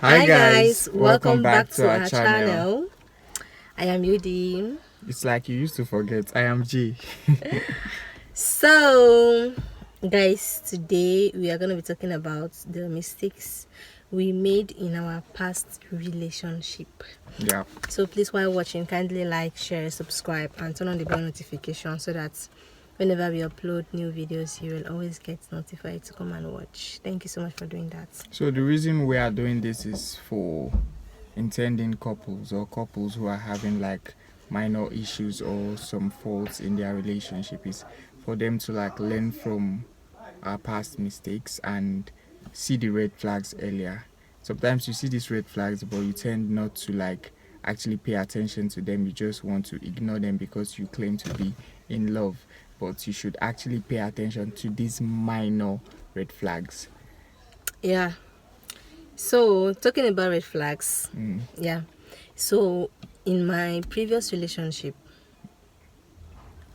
Hi guys, welcome back to our channel. I am Yudi. It's like you used to forget. I am G. So, guys, today we are going to be talking about the mistakes we made in our past relationship. Yeah. So please, while watching, kindly like, share, subscribe, and turn on the bell notification so that whenever we upload new videos, you will always get notified to come and watch. Thank you so much for doing that. So the reason we are doing this is for intending couples or couples who are having like minor issues or some faults in their relationship, is for them to like learn from our past mistakes and see the red flags earlier. Sometimes you see these red flags, but you tend not to like actually pay attention to them. You just want to ignore them because you claim to be in love, but you should actually pay attention to these minor red flags. Yeah. So, talking about red flags, yeah. So, in my previous relationship,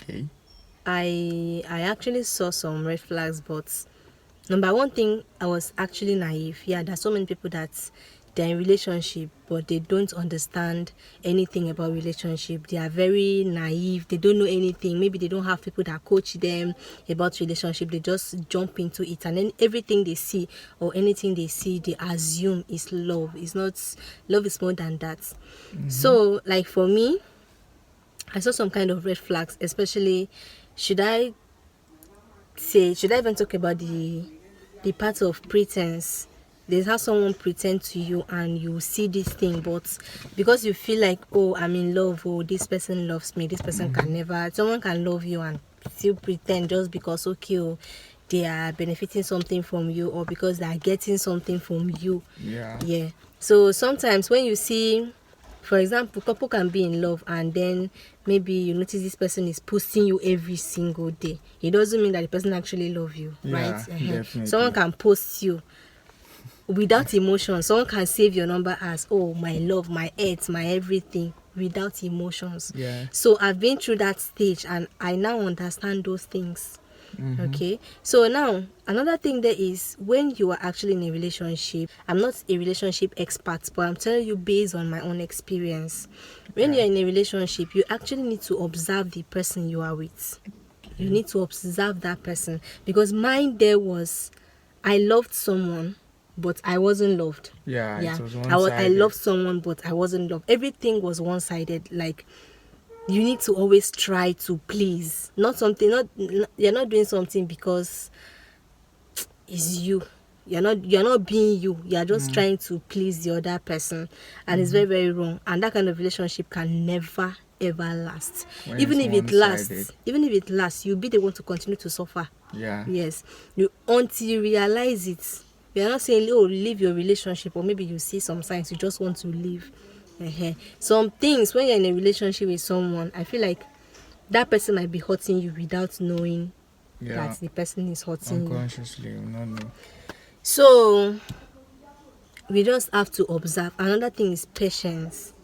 Okay. I actually saw some red flags, but number one thing, I was actually naive. Yeah, there's so many people that they're in relationship, but they don't understand anything about relationship. They are very naive. They don't know anything. Maybe they don't have people that coach them about relationship. They just jump into it, and then everything they see or anything they see, they assume is love. It's not. Love is more than that. So, like for me, I saw some kind of red flags, especially should I even talk about the part of pretense? There's how someone pretend to you and you see this thing, but because you feel like, oh, I'm in love, oh, this person loves me, this person can never, someone can love you and still pretend just because, okay, oh, they are benefiting something from you or because they are getting something from you. Yeah. So sometimes when you see, for example, couple can be in love and then maybe you notice this person is posting you every single day. It doesn't mean that the person actually love you, Yeah, right? definitely. Someone can post you without emotion. Someone can save your number as, oh, my love, my earth, my everything, without emotions. Yeah. So I've been through that stage and I now understand those things. Mm-hmm. Okay, so now another thing there is when you are actually in a relationship. I'm not a relationship expert, but I'm telling you based on my own experience. When Yeah. you're in a relationship, you actually need to observe the person you are with. You need to observe that person, because mine there was, I loved someone but I wasn't loved. Yeah, it was I one-sided. loved someone but I wasn't loved. Everything was one-sided. Like, you need to always try to please, not something, not you're not doing something because it's you. You're not being you. You're just trying to please the other person, and it's very, very wrong. And that kind of relationship can never ever last. When Even it's if it one-sided. lasts, you'll be the one to continue to suffer. Yeah. Yes, you, until you realize it. We are not saying, oh, leave your relationship, or maybe you see some signs you just want to leave. Some things, when you're in a relationship with someone, I feel like that person might be hurting you without knowing Yeah. that the person is hurting you. Unconsciously, you not know. So we just have to observe. Another thing is patience.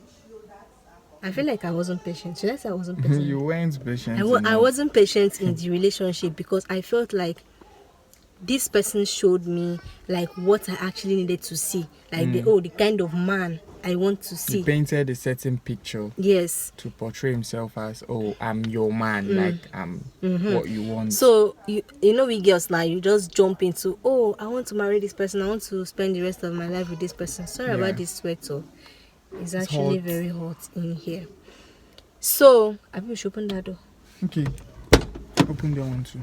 I feel like I wasn't patient. Should I say I wasn't patient? You weren't patient I enough. wasn't patient in the relationship because I felt like this person showed me like what I actually needed to see, like the kind of man I want to He see. painted a certain picture Yes. to portray himself as, oh, I'm your man, like I'm what you want. So you know, we girls now, you just jump into, oh, I want to marry this person, I want to spend the rest of my life with this person. Sorry Yeah. about this sweater. It's It's actually hot. very hot in here. So I think we should open that door. Okay, open the one too.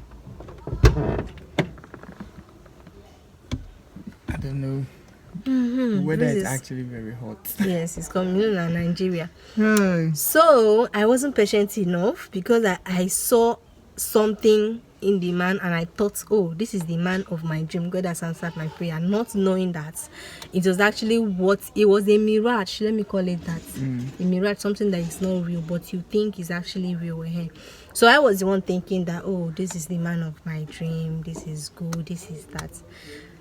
I don't know. The weather is actually very hot. Yes, it's coming in Nigeria. Hey. So I wasn't patient enough because I saw something in the man and I thought, oh, this is the man of my dream. God has answered my prayer, not knowing that it was actually it was a mirage. Let me call it that. A mirage, something that is not real, but you think is actually real. So I was the one thinking that, oh, this is the man of my dream. This is good. This is that.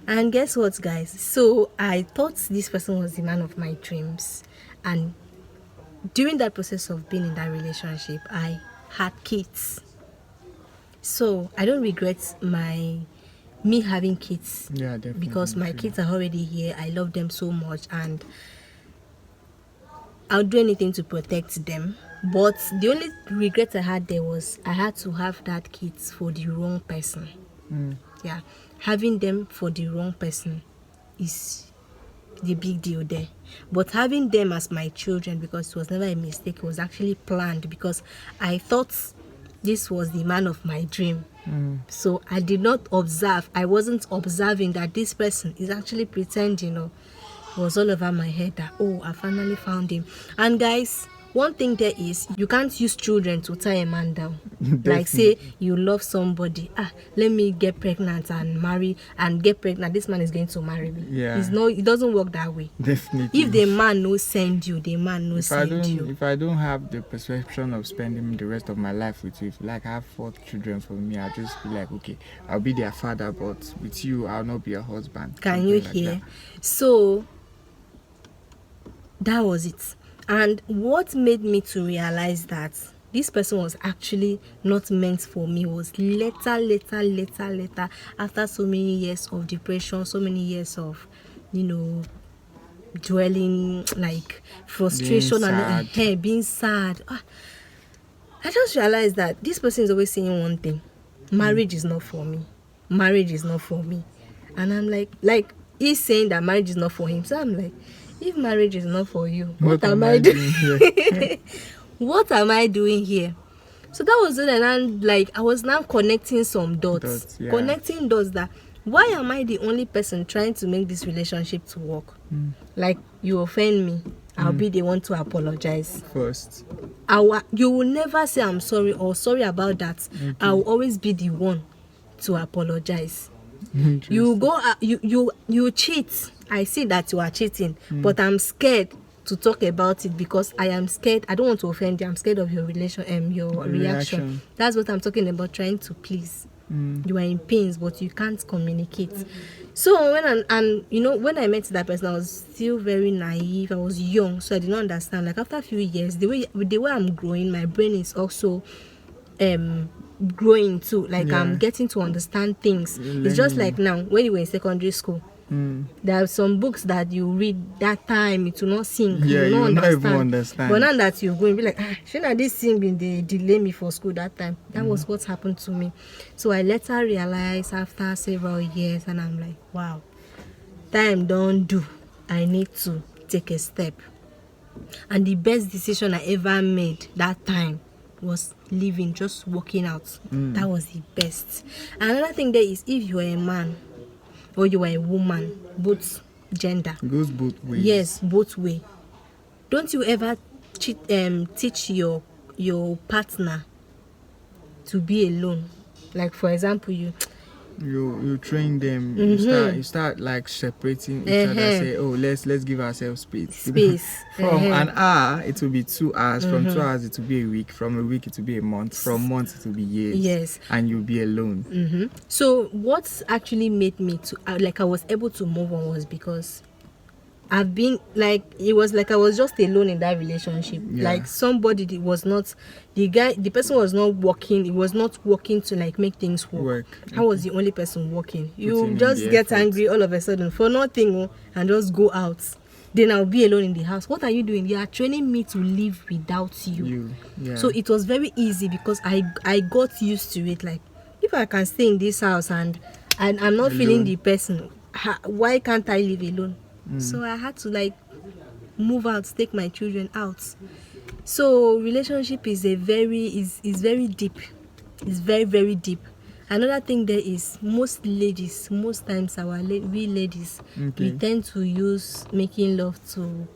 And guess what, guys? So I thought this person was the man of my dreams. And during that process of being in that relationship, I had kids. So I don't regret my me having kids. Yeah, definitely. Because my kids are already here. I love them so much, and I'll do anything to protect them. But the only regret I had there was I had to have that kids for the wrong person. Yeah, having them for the wrong person is the big deal there. But having them as my children, because it was never a mistake, it was actually planned, because I thought this was the man of my dream. So I did not observe. I wasn't observing that this person is actually pretending, it was all over my head that, oh, I finally found him. And guys, one thing there is, you can't use children to tie a man down. Like, say you love somebody, let me get pregnant and marry and get pregnant, this man is going to marry me. Yeah. It doesn't work that way. Definitely. If the man no send you, the man no send you. If I don't have the perception of spending the rest of my life with you, if like I have 4 children for me, I'll just be like, okay, I'll be their father, but with you, I'll not be a husband. Can you hear? So that was it. And what made me to realize that this person was actually not meant for me was later, after so many years of depression, so many years of, dwelling, like frustration and being sad. I just realized that this person is always saying one thing: marriage is not for me. Marriage is not for me. And I'm like he's saying that marriage is not for him. So I'm like, if marriage is not for you, what am I doing here? What am I doing here? So that was it. And I was now connecting some dots. Connecting dots that, why am I the only person trying to make this relationship to work? Like, you offend me, I'll be the one to apologize First. You will never say I'm sorry or sorry about that. I will always be the one to apologize. You go, you cheat. I see that you are cheating, but I'm scared to talk about it because I am scared. I don't want to offend you. I'm scared of your reaction. That's what I'm talking about. Trying to please. You are in pains, but you can't communicate. So when I met that person, I was still very naive. I was young, so I did not understand. Like, after a few years, the way I'm growing, my brain is also growing too. Like, I'm getting to understand things. It's just like now when you were in secondary school. There are some books that you read that time, it will not sink. You will not even understand. But now that you're going, be like, this thing been they delay me for school that time. That was what happened to me. So I later realized after several years, and I'm like, wow, time don't do. I need to take a step. And the best decision I ever made that time was leaving, just walking out. That was the best. And another thing there is, if you are a man or you are a woman, both gender, it goes both ways. Yes, both way. Don't you ever teach your partner to be alone? Like, for example, you train them. You start like separating each other. Say, oh, let's give ourselves space. From an hour it will be 2 hours. From 2 hours it will be a week. From a week it will be a month. From months it will be years. Yes. And you'll be alone. So what actually made me to I was able to move on was because I've been it was like I was just alone in that relationship. Like, somebody was not the person was not working. It was not working to make things work. I was the only person working. You just get angry all of a sudden for nothing and just go out. Then I'll be alone in the house. What are you doing? You are training me to live without you. So it was very easy because I got used to it. Like, if I can stay in this house and I'm not feeling the person, why can't I live alone? So I had to move out, take my children out. So relationship is very deep. It's very, very deep. Another thing there is, most times we ladies, we tend to use making love to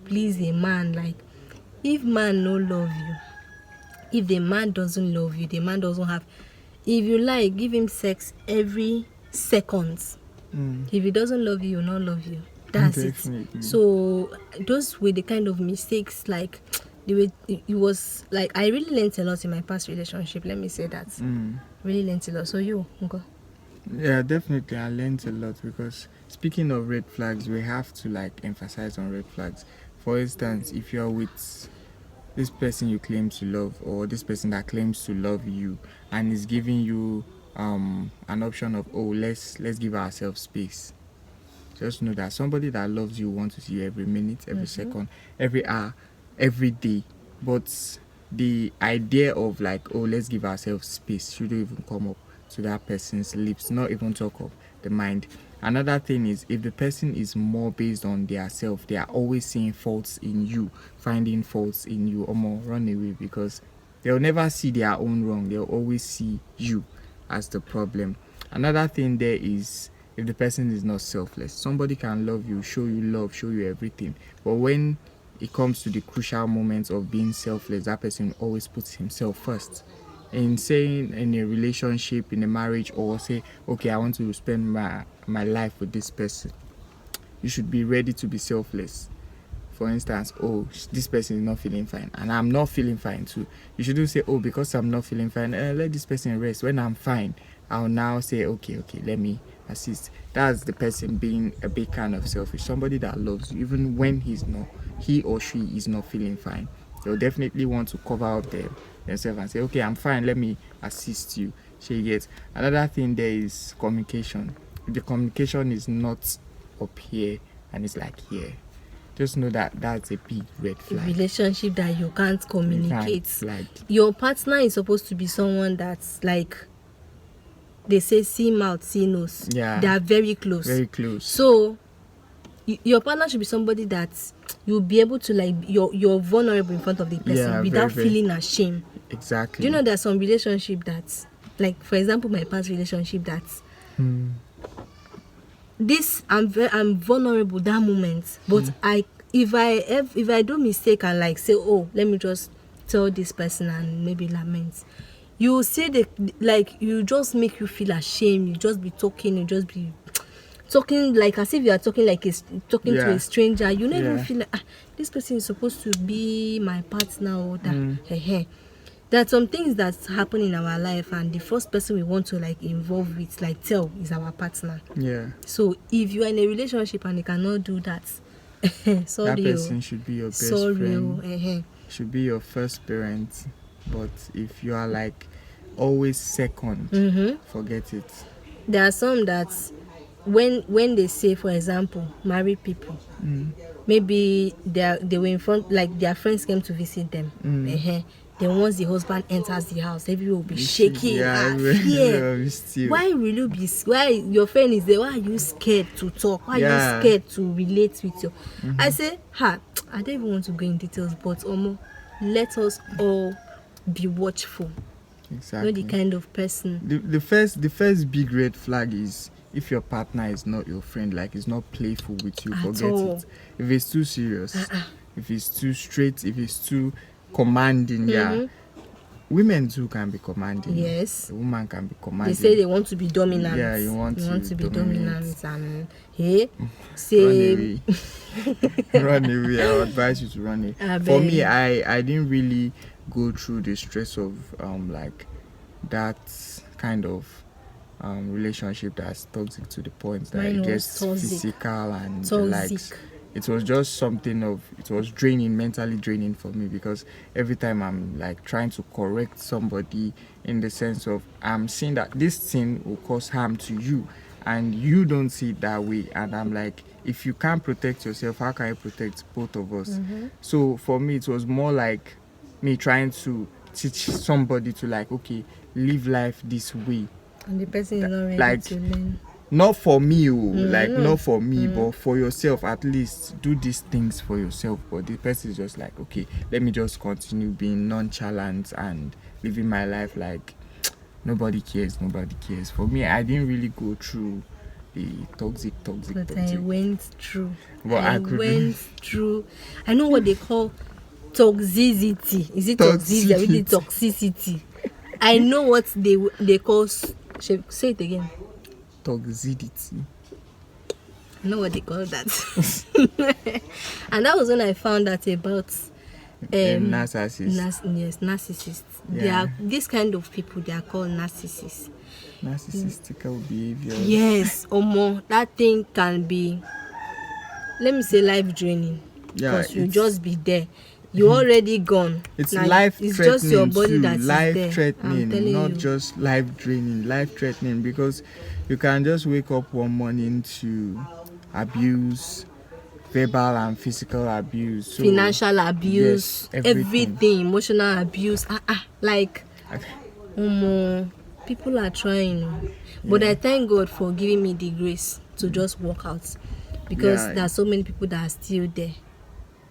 please a man. Like, if man no love you, if the man doesn't love you, the man doesn't have, if you give him sex every second. If he doesn't love you, he will not love you. That's Definitely. It. So those were the kind of mistakes. Like, it was like I really learned a lot in my past relationship. Let me say that. Really learned a lot. So you, okay? Yeah, definitely. I learned a lot because speaking of red flags, we have to emphasize on red flags. For instance, if you're with this person you claim to love, or this person that claims to love you and is giving you an option of, oh, let's give ourselves space. Just know that somebody that loves you wants to see you every minute, every second, every hour, every day. But the idea of like, oh, let's give ourselves space shouldn't even come up to that person's lips, not even talk of the mind. Another thing is, if the person is more based on their self, they are always seeing faults in you, finding faults in you, or more, run away, because they'll never see their own wrong. They'll always see you as the problem. Another thing there is, if the person is not selfless, somebody can love you, show you love, show you everything, but when it comes to the crucial moments of being selfless, that person always puts himself first. In saying, in a relationship, in a marriage, or say, okay, I want to spend my life with this person, you should be ready to be selfless. For instance, oh, this person is not feeling fine and I'm not feeling fine too. You shouldn't say, oh, because I'm not feeling fine, let this person rest. When I'm fine, I'll now say, okay, let me assist. That's the person being a big kind of selfish. Somebody that loves you, even when he or she is not feeling fine, they'll definitely want to cover up themselves and say, okay, I'm fine, let me assist you. She gets. Another thing there is communication. If the communication is not up here and it's like here, just know that that's a big red flag. Relationship that you can't communicate. Like, your partner is supposed to be someone that's like, they say, see mouth, see nose. Yeah, they are very close. Very close. So your partner should be somebody that you'll be able to, like, you're vulnerable in front of the person without feeling ashamed. Exactly. Do you know there's some relationship that, like, for example, my past relationship, that this I'm vulnerable that moment, but if I do mistake and like say, oh, let me just tell this person and maybe lament, you see the, like, you just make you feel ashamed. You just be talking, like as if you are talking like talking to a stranger. You never feel like, this person is supposed to be my partner or that. There are some things that happen in our life, and the first person we want to like involve with, like tell, is our partner. Yeah. So if you are in a relationship and you cannot do that, sorry, that person should be your best friend. Should be your first parent. But if you are like always second, forget it. There are some that when they say, for example, married people, maybe they were in front, like their friends came to visit them. Then once the husband enters the house, everyone will be shaking. Why will you be? Why your friend is there? Why are you scared to talk? Why are you scared to relate with you? I say, I don't even want to go in details, but let us all be watchful. Exactly. Know the kind of person. The first big red flag is if your partner is not your friend, like it's not playful with you, forget it. If it's too serious, if it's too straight, if it's too commanding, women too can be commanding. Yes, a woman can be commanding. They say they want to be dominant. Yeah, you want to be dominant, and say run away. I would advise you to run away. For me, I didn't really go through the stress of like that kind of relationship that's toxic to the point that it gets physical and the likes. It was just something of, it was draining, mentally draining for me, because every time I'm like trying to correct somebody in the sense of I'm seeing that this thing will cause harm to you and you don't see it that way, and I'm like, if you can't protect yourself, how can you protect both of us? So for me it was more like me trying to teach somebody to like, okay, live life this way, and the person is not ready like, to learn. Not for me, not for me, but for yourself. At least do these things for yourself. But the person is just like, okay, let me just continue being nonchalant and living my life like nobody cares. For me, I didn't really go through the toxic. But I went through. But I went through. I know what they call toxicity. Is it toxicity? Really toxicity. I know what they call. Say it again. Toxicity. I know what they call that. And that was when I found out about narcissists. Narcissists. They are this kind of people. They are called narcissists. Narcissistical behavior. Yes, that thing can be, let me say, life draining. Yeah, because you just be there. you're already gone. It's Now, life it's threatening just your body too. that is Life there. I'm threatening, telling not you. just life draining. Life threatening, because you can just wake up one morning to abuse, verbal and physical abuse, so, Financial abuse, yes, everything. emotional abuse. Like, people are trying. But Yeah. I thank God for giving me the grace to just walk out, because Yeah. there are so many people that are still there.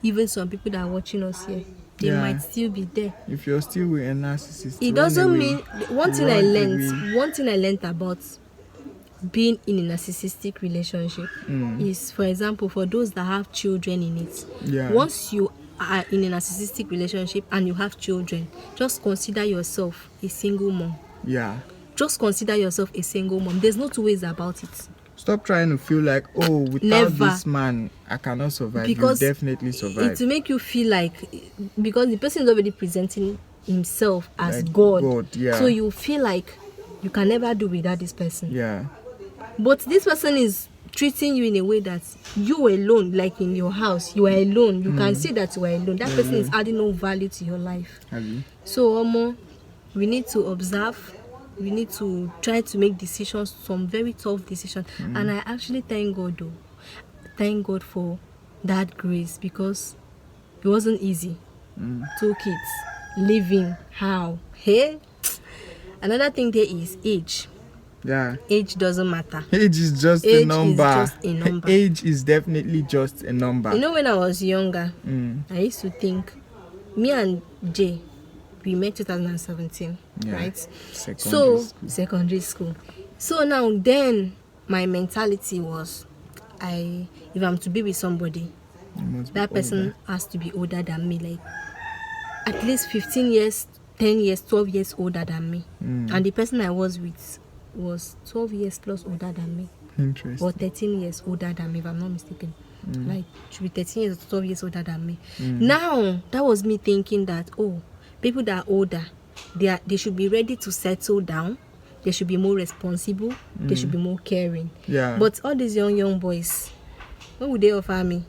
Even some people that are watching us here, they Yeah. might still be there. If you're still with a narcissist, It run doesn't away. mean one thing I Run learned. away. One thing I learned about being in a narcissistic relationship is, for example, for those that have children in it. Yeah. Once you are in a narcissistic relationship and you have children, just consider yourself a single mom. Yeah. Just consider yourself a single mom. There's no two ways about it. Stop trying to feel like, oh, without Never. this man, I cannot survive. Because you definitely survive. it will make you feel like, because the person is already presenting himself as Like God. yeah. So you feel like you can never do without this person. Yeah. But this person is treating you in a way that you alone, like in your house, you are alone. You can see that you are alone. That person is adding no value to your life. So, we need to observe. We need to try to make decisions, some very tough decisions. And I actually thank God, though. Thank God for that grace, because it wasn't easy. 2 kids, living, how? Hey? Another thing there is age. Yeah. Age doesn't matter. Age is just Age a number. is just a number. Age is definitely just a number. You know, when I was younger, I used to think, me and Jay, we met 2017, right? Secondary school. So now, then, my mentality was, if I'm to be with somebody, that person has to be older than me, like at least 15 years, 10 years, 12 years older than me. And the person I was with was 12 years plus older than me. Interesting. Or 13 years older than me, if I'm not mistaken. Like, should be 13 years or 12 years older than me. Now, that was me thinking that, people that are older, they should be ready to settle down. They should be more responsible. They should be more caring. Yeah. But all these young boys, what would they offer me?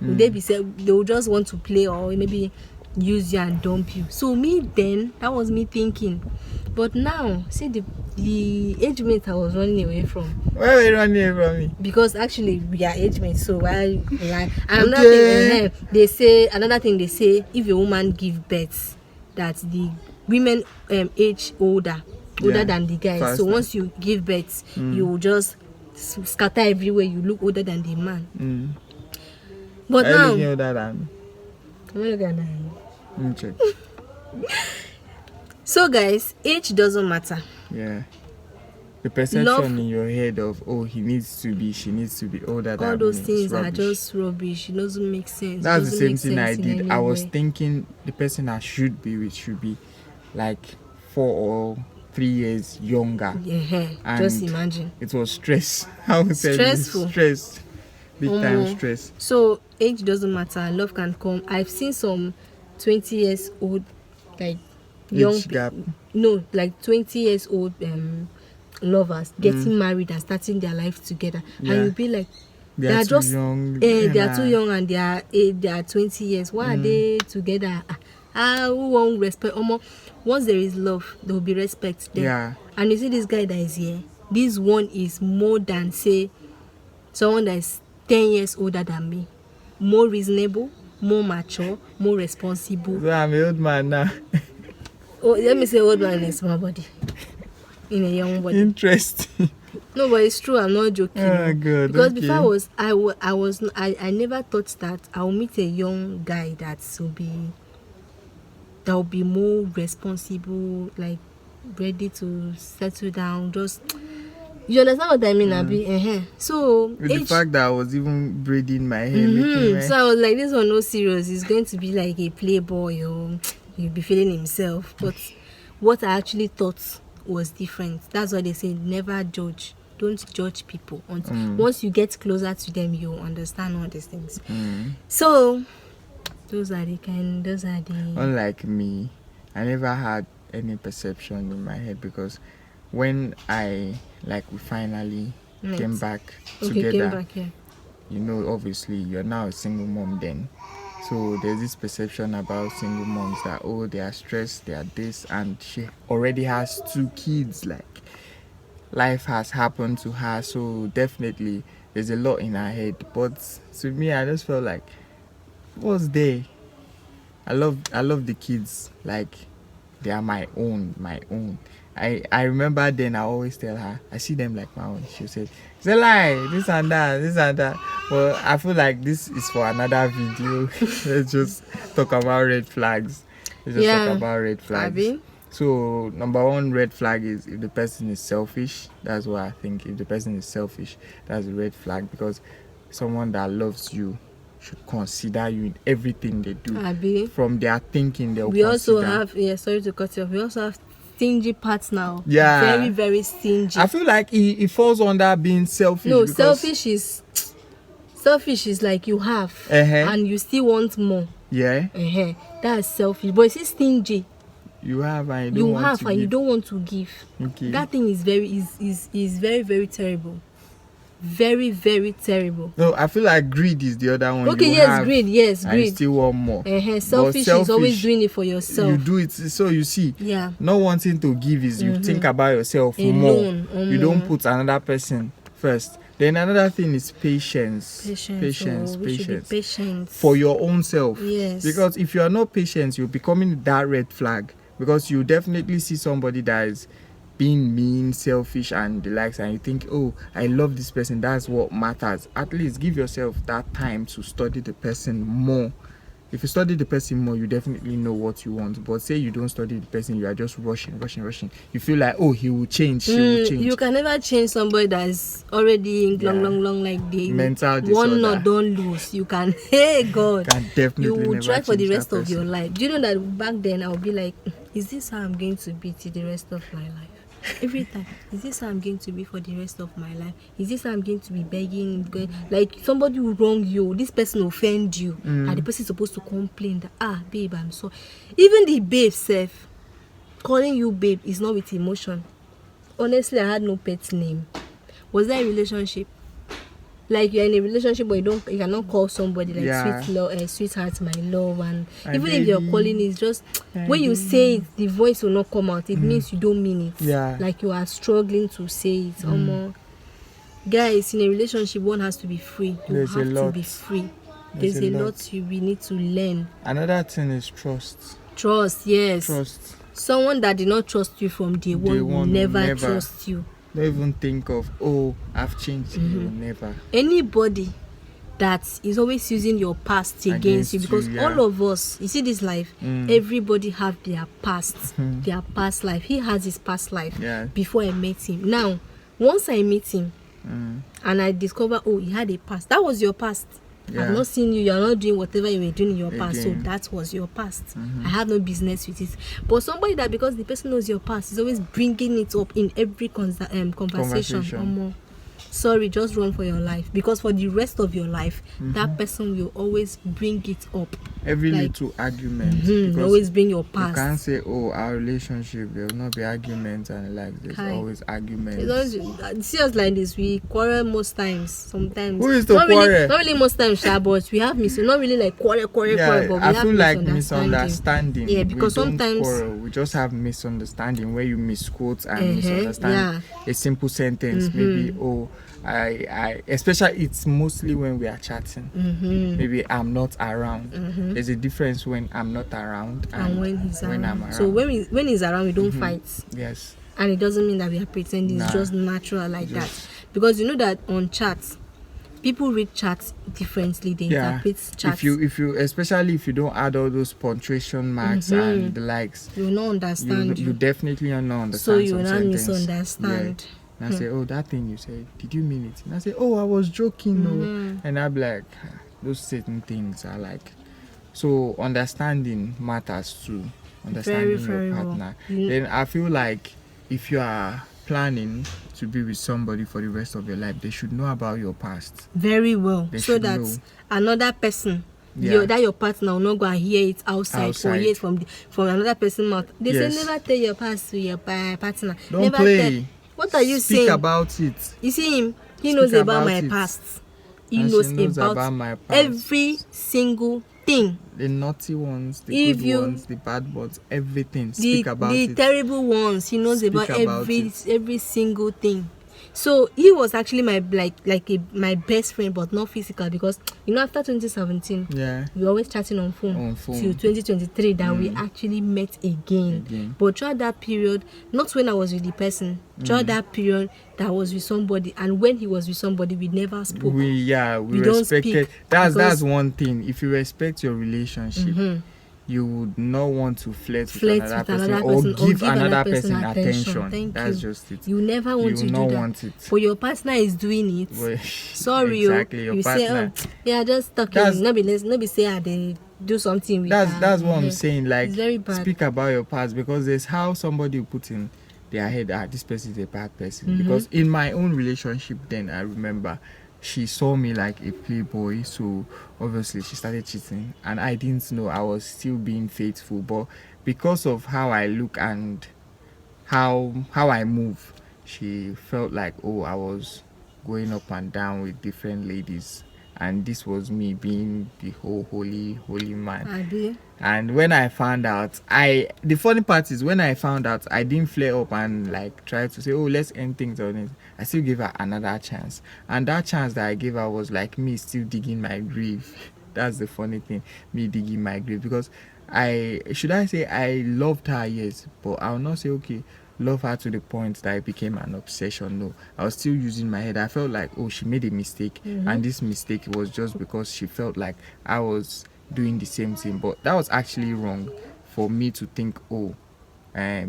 Would they be said they would just want to play, or maybe use you and dump you? So me then, that was me thinking. But now, see the age mate I was running away from. Why are you running away from me? Because actually we are age mates, so and another thing they say, if a woman give birth, that the women age older than the guys. Faster. So once you give birth, you just scatter everywhere. You look older than the man. But Are you now, looking older than me? I'm looking at that. Let me check. So guys, age doesn't matter. Yeah. The perception in your head of, she needs to be older than me. All those things rubbish. are just rubbish. It doesn't make sense. That's the same thing I did. I was thinking the person I should be with should be like 4 or 3 years younger. Yeah, and just imagine. It was stress. I would say Stressful. Stress. Big time stress. So age doesn't matter. Love can come. I've seen some 20 years old, like young Age gap. No, like 20 years old lovers getting married and starting their life together. Yeah. And you'll be like, They are just too young. they are too young, and they are 20 years. Why are they together? Who won't respect? Once there is love, there will be respect there. Yeah. And you see this guy that is here, this one is more than, say, someone that is 10 years older than me. More reasonable, more mature, more responsible. So I'm an old man now. Let me say old man in a small body, in a young body. Interesting. No, but it's true. I'm not joking. Oh, good. Because okay. before I never thought that I'll meet a young guy that will be more responsible, like ready to settle down. Just, you understand what I mean, Abi? So with the fact that I was even braiding my hair, making my... So I was like, this one no serious. He's going to be like a playboy, or he'll be feeling himself. But what I actually thought was different. That's why they say never judge. Don't judge people. Once you get closer to them, you'll understand all these things. So those are the. Unlike me, I never had any perception in my head, because when we finally came back together, Came back, yeah. you know, obviously you're now a single mom then. So there's this perception about single moms that, oh, they are stressed, they are this, and she already has 2 kids. Like, life has happened to her, so definitely there's a lot in her head. But to me, I just felt like, what's there? I love the kids. Like, they are my own. I remember then I always tell her I see them like my own. She'll say, it's a lie, this and that. Well, I feel like this is for another video. Let's just talk about red flags. Abi? So number one red flag is if the person is selfish. That's what I think. If the person is selfish, that's a red flag, because someone that loves you should consider you in everything they do. Abi? From their thinking, they'll We consider. also have, sorry to cut you off, we also have stingy parts now. Yeah. Very, very stingy. I feel like it falls under being selfish. No, because, selfish is like you have and you still want more. Yeah. That's selfish. But it's stingy. You have and you don't want to give. Okay. That thing is very very, very terrible. Very, very terrible. No, I feel like greed is the other one. Okay, greed. Yes, and greed. You still want more. Selfish is always doing it for yourself. You do it, so you see. Yeah. Not wanting to give is you think about yourself more. You don't put another person first. Then another thing is patience. Patience. For your own self. Yes. Because if you are not patient, you're becoming that red flag. Because you definitely see somebody that is being mean, selfish, and the likes, and you think, oh, I love this person, that's what matters. At least give yourself that time to study the person more. If you study the person more, you definitely know what you want. But say you don't study the person, you are just rushing. You feel like, oh, he will change, she will change. You can never change somebody that's already long like the mental disorder. One not don't lose. You can, hey God, can definitely you will never try for the change rest that of your person. life. Do you know that back then I would be like, is this how I'm going to be till the rest of my life? Every time, is this how I'm going to be for the rest of my life? Is this how I'm going to be begging? Like, somebody will wrong you, this person offend you, and the person is supposed to complain that, babe, I'm sorry. Even the babe self, calling you babe is not with emotion. Honestly, I had no pet name. Was there a relationship? Like, you're in a relationship, but you cannot call somebody like sweetheart, my love, and even if you're calling, it's just when you say it, the voice will not come out. It means you don't mean it. Yeah. Like you are struggling to say it. Guys, in a relationship, one has to be free. There's a lot. To be free. There's a lot we need to learn. Another thing is trust. Trust, yes. Trust. Someone that did not trust you from day one will never trust you. Don't even think of, oh, I've changed. You will never. Anybody that is always using your past against you, because all of us, you see this life, everybody have their past, their past life. He has his past life before I met him. Now, once I meet him and I discover, oh, he had a past, that was your past. I've not seen you, you're not doing whatever you were doing in your past, so that was your past. I have no business with it. But somebody that, because the person knows your past, is always bringing it up in every conversation. Sorry, just run for your life, because for the rest of your life, that person will always bring it up. Every little argument. Always bring your past. You can't say, oh, our relationship, there will not be arguments and like there's always arguments. It's always, serious like this, we quarrel most times. Sometimes. Who is the quarrel? Not really most times, but we have not really like quarrel, but we I have feel like misunderstanding. Yeah, because we sometimes quarrel. We just have misunderstanding where you misquote and misunderstand a simple sentence. Maybe, oh, I especially it's mostly when we are chatting. Maybe I'm not around. There's a difference when I'm not around and when he's around. I'm around. So when he's around, we don't fight. Yes. And it doesn't mean that we are pretending. It's just natural like that. Because you know that on chats, people read chats differently. They interpret chats. If you especially if you don't add all those punctuation marks and the likes, you will not understand. You definitely will not understand. So you will not misunderstand. And I say, oh, that thing you said, did you mean it? And I say, oh, I was joking. No. And I'm like, those certain things are like, so understanding matters too. Understanding very, your very partner. well. Then I feel like if you are planning to be with somebody for the rest of your life, they should know about your past. Very well. So that another person, that your partner will not go and hear it outside. Or hear it from another person's mouth. They say never tell your past to your partner. Don't never play. What are you saying? Speak about it. You see him? He knows about my past. He knows about my past. Every single everything. The naughty ones, the If good you- ones, the bad ones, everything. The Speak about the it. terrible ones, he knows Speak about about every single thing. So he was actually my my best friend, but not physical, because after 2017, Yeah. we were always chatting on phone, On phone. till 2023 that we actually met again. But throughout that period, not when I was with the person, throughout that period that I was with somebody, and when he was with somebody, we never spoke. We We don't respected. speak That's because- one thing. If you respect your relationship, you would not want to flirt with another person or give another person attention. Thank That's you. just it. You never want You to do not that. want it. But your partner is doing it. Well, Sorry, exactly, your you partner. say, yeah, just talking. That's- No be say they do something with her. That's what I'm saying. Like, It's very bad. speak about your past, because there's how somebody will put in their head, this person is a bad person. Because in my own relationship, then I remember she saw me like a playboy, so obviously she started cheating, and I didn't know I was still being faithful. But because of how I look and how I move, she felt like, oh, I was going up and down with different ladies, and this was me being the whole holy man. Abi. And when I found out, the funny part is, when I found out, I didn't flare up and like try to say, oh, let's end things on it. I still gave her another chance, and that chance that I gave her was like me still digging my grave. That's the funny thing, me digging my grave, because I say I loved her, yes, but I'll not say, okay, love her to the point that it became an obsession. No, I was still using my head. I felt like, oh, she made a mistake, and this mistake was just because she felt like I was doing the same thing. But that was actually wrong for me to think, oh,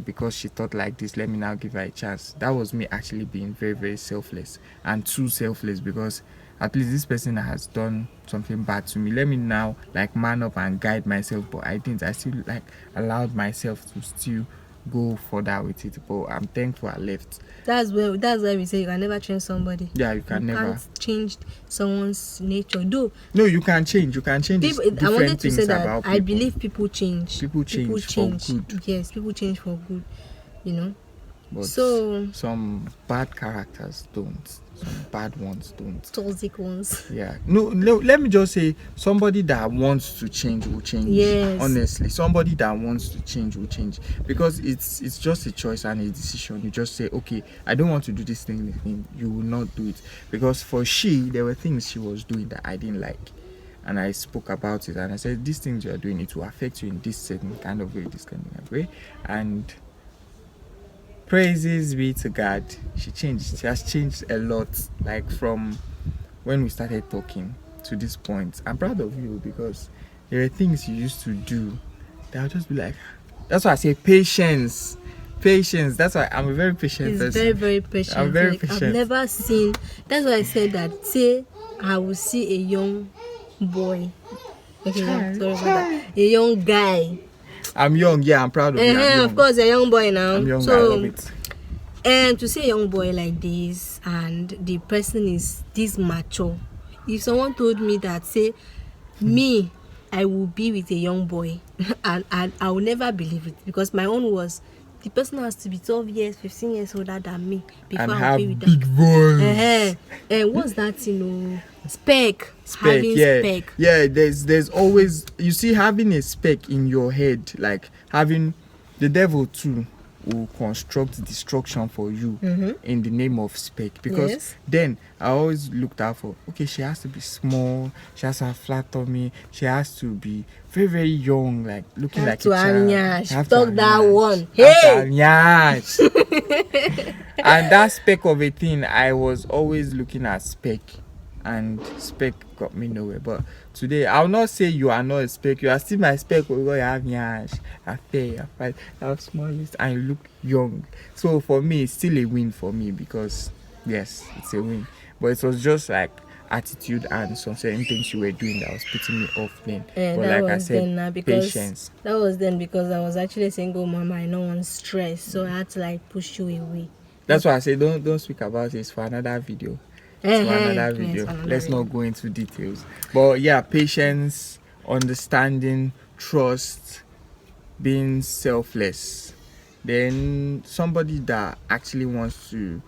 because she thought like this, let me now give her a chance. That was me actually being very, very selfless, and too selfless, because at least this person has done something bad to me. Let me now like man up and guide myself. But I didn't. I still like allowed myself to still go further with it. But I'm thankful I left. That's why we say you can never change somebody. Yeah, you can never. Can't change someone's nature. Though No, you can change. You can change people, different I wanted to things say that about people. I believe people change. People change for good. Yes, people change for good. But So some bad characters don't. Some bad ones don't. toxic ones. Yeah. No, let me just say, somebody that wants to change will change. Yes. Honestly, somebody that wants to change will change, because it's just a choice and a decision. You just say, okay, I don't want to do this thing. You will not do it, because for there were things she was doing that I didn't like, and I spoke about it, and I said, these things you are doing, it will affect you in this certain kind of way, this kind of way, and praises be to God, she changed. She has changed a lot, like from when we started talking to this point. I'm proud of you, because there are things you used to do that I'll just be like, that's why I say patience. That's why I'm a very patient He's person. very, very patient. I'm very patient. I've never seen. That's why I said that. Say I will see a young boy. Okay, yeah, sorry about that. A young guy. I'm young, yeah, I'm proud of you. I'm young. Of course, a young boy now. I'm young, I So, love it. and to see a young boy like this, and the person is this mature. If someone told me that, say, me, I will be with a young boy, and I will never believe it, because my own was, the person has to be 12 years, 15 years older than me before And I'll have be with big them. voice. And what's that, spec? Spec, Having yeah. spec. Yeah, there's always, you see, having a spec in your head, like having the devil too will construct destruction for you in the name of spec, because Yes. then I always looked out for, okay, she has to be small, she has to have flat tummy, she has to be very, very young, like looking Have like to a have child. nyash. Have to Talk have that nyash. one. Have to have Hey! nyash. And that spec of a thing, I was always looking at spec, and spec got me nowhere. But today, I'll not say you are not a spec. You are still my spec, because you have nyash, you are fair, you are fine, you have smallest, and you look young. So for me, it's still a win for me, because yes, it's a win. But it was just like attitude and some certain things you were doing that was putting me off then. And but that like I was said, then now, because patience. that was then because I was actually a single mama. I know one stress, so I had to like push you away. That's why I say don't speak about it. It's for another video. It's for another video. Yes, for another Let's video. not go into details. But yeah, patience, understanding, trust, being selfless. Then somebody that actually wants to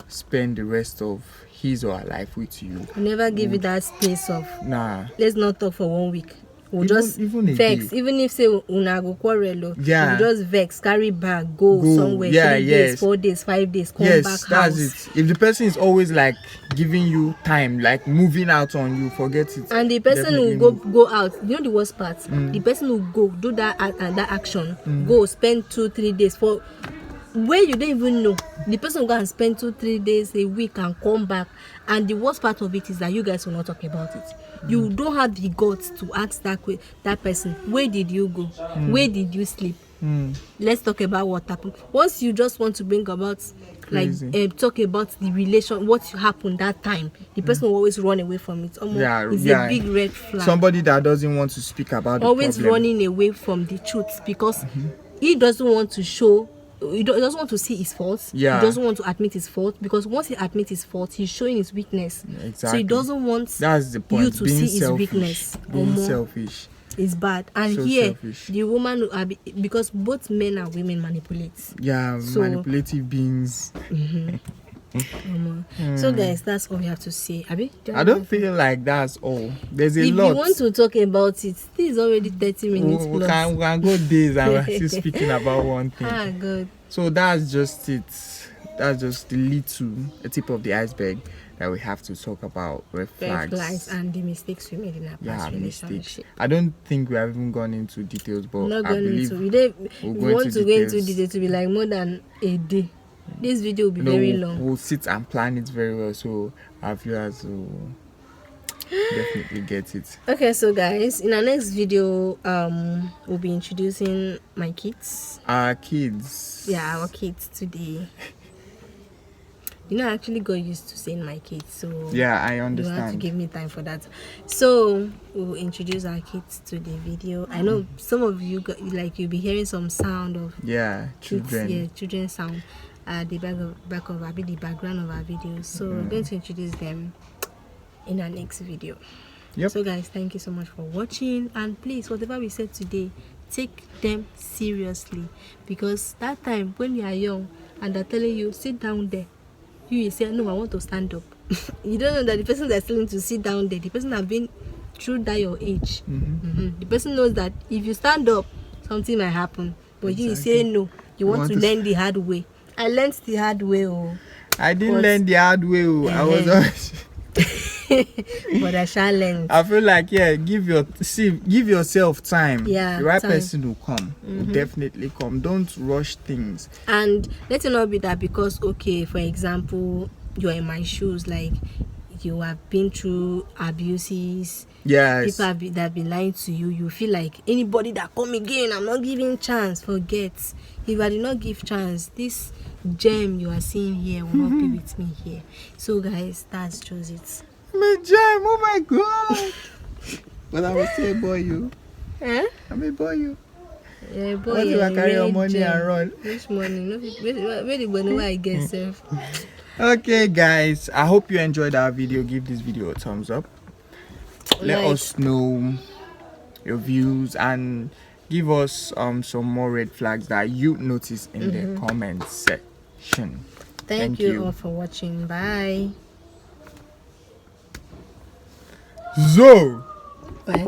spend the rest of his or her life with you. I never give you that space of, Nah. let's not talk for 1 week. will just even a vex. day. Even if say una go quarrel, Yeah. you just vex, carry bag, go somewhere, Yeah, 3 days, yes. 4 days, 5 days, come Yes, back that's house. it. If the person is always like giving you time, like moving out on you, forget it. And the person Definitely will move. go out. You know the worst part? The person will go do that that action, go spend 2-3 days for where you don't even know. The person will go and spend 2-3 days, a week, and come back. And the worst part of it is that you guys will not talk about it. You don't have the guts to ask that person, where did you go? Where did you sleep? Let's talk about what happened. Once you just want to bring about talk about the relation, what happened that time, the person will always run away from it. It's a big red flag. Somebody that doesn't want to speak about Always the problem. running away from the truth because he doesn't want to show. He doesn't want to see his faults. Yeah. He doesn't want to admit his fault, because once he admits his fault, he's showing his weakness. Exactly. So he doesn't want That's the point. you to Being see his weakness. Being selfish. It's bad. And So here, selfish. the woman, because both men and women manipulate. Yeah, So- manipulative beings. So guys, that's all we have to say. Abi, I don't feel like that's all. There's a if lot. you want to talk about it, this is already 30 minutes we plus. can go days and we're still speaking about one thing. Ah, good. So that's just it. That's just the tip of the iceberg that we have to talk about red Red flags. flags and the mistakes we made in our Yeah, past mistakes. relationship. I don't think we have even gone into details, but Not I going believe into we we'll go want into to go into details. detail to be like more than a day. This video will be you know, very long. We'll sit and plan it very well, so our viewers will definitely get it. Okay, so guys, in our next video, we'll be introducing my kids. Our kids. Yeah, our kids today. You know, I actually got used to saying my kids, so Yeah, I you have to understand. give me time for that. So we'll introduce our kids to the video. I know some of you you'll be hearing some sound of Yeah, kids, children. children sound at the the background of our videos. So we're going to introduce them in our next video. Yep. So guys, thank you so much for watching, and please, whatever we said today, take them seriously, because that time when you are young and they're telling you sit down there, you will say no, I want to stand up. You don't know that the person that's telling you to sit down there, the person has been through that your age. The person knows that if you stand up, something might happen, but you say no, you want to learn the hard way. I learned the hard way. I didn't learn the hard way. I was always but I shall learn. I feel like give yourself time. Yeah, the right time. person will come. Will definitely come. Don't rush things. And let it not be that because, okay, for example, you're in my shoes, like you have been through abuses. Yes. People that have been lying to you. You feel like anybody that come again, I'm not giving chance. Forget. If I did not give chance, this gem you are seeing here will not be with me here. So guys, that's just it. I'm a gem. Oh my god. But I will say boy you. Eh? I'm a boy you. Yeah, boy, What if I carry your money gem. and run? Which money? No, where the money I get self? Okay guys, I hope you enjoyed our video. Give this video a thumbs up. Let us know your views and give us some more red flags that you notice in the comment section. Thank you all for watching. Bye. So